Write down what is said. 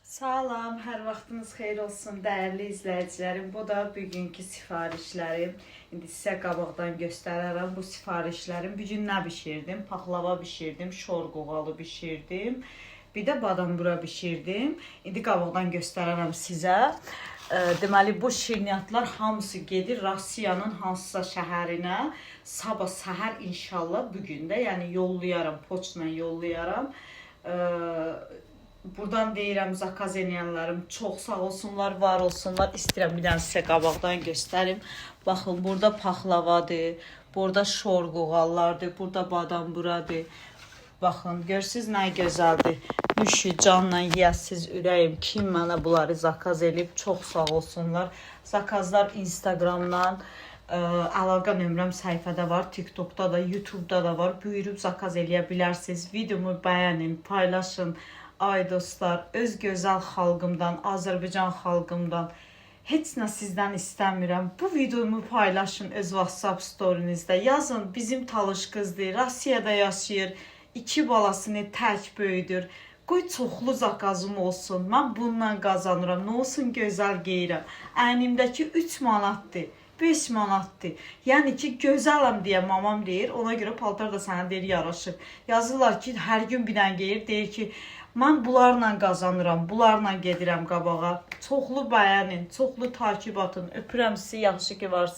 Salam, hər vaxtınız xeyir olsun dəyərli izləyicilərim. Bu da bugünkü sifarişlərim. İndi sizə qabaqdan göstərərəm bu sifarişlərim. Bu gün nə bişirdim? Paxlava bişirdim, şorqoğalı bişirdim. Bir də badambura bişirdim. İndi qabaqdan göstərərəm sizə. Deməli bu şirniyyatlar hamısı gedir Rusiyanın hansısa şəhərinə. Sabah səhər inşallah bugün də, yəni yollayaram, poçtla yollayaram. Buradan deyirəm zakaz edənlərim çox sağ olsunlar, var olsunlar. İstəyirəm bir dənə sizə qabaqdan göstərim. Baxın, burada paxlavadır, burada şorqoğallardır, burada badamburadır. Baxın, görürsünüz nə gözəldir. Müşü canla yiyəsiz ürəyim. Kim mənə bunları zakaz edib, çox sağ olsunlar. Zakazlar Instagramdan, əlaqə nömrəm səhifədə var, TikTokda da, YouTube'da da var. Buyurub zakaz eləyə bilərsiniz. Videomu bəyənin, paylaşın. Ay dostlar, öz gözəl xalqımdan, Azərbaycan xalqımdan heç nə sizdən istəmirəm. Bu videomu paylaşın öz WhatsApp storinizdə. Yazın, bizim talış qızdır, Rusiyada yaşayır, 2 balasını tək böyüdür. Qoy çoxlu zakazım olsun, mən bundan qazanıram, nə olsun gözəl geyirəm. Əynimdəki 3 manatdır, 5 manatdır. Yəni ki, gözələm deyə mamam deyir, ona görə paltar da sənə deyir, yaraşır. Yazırlar ki, hər gün bir dənə geyir, deyir ki, mən bunlarla qazanıram, bunlarla gedirəm qabağa. Çoxlu bəyənin, çoxlu takib atın. Öpürəm sizi, yaxşı ki varsınız.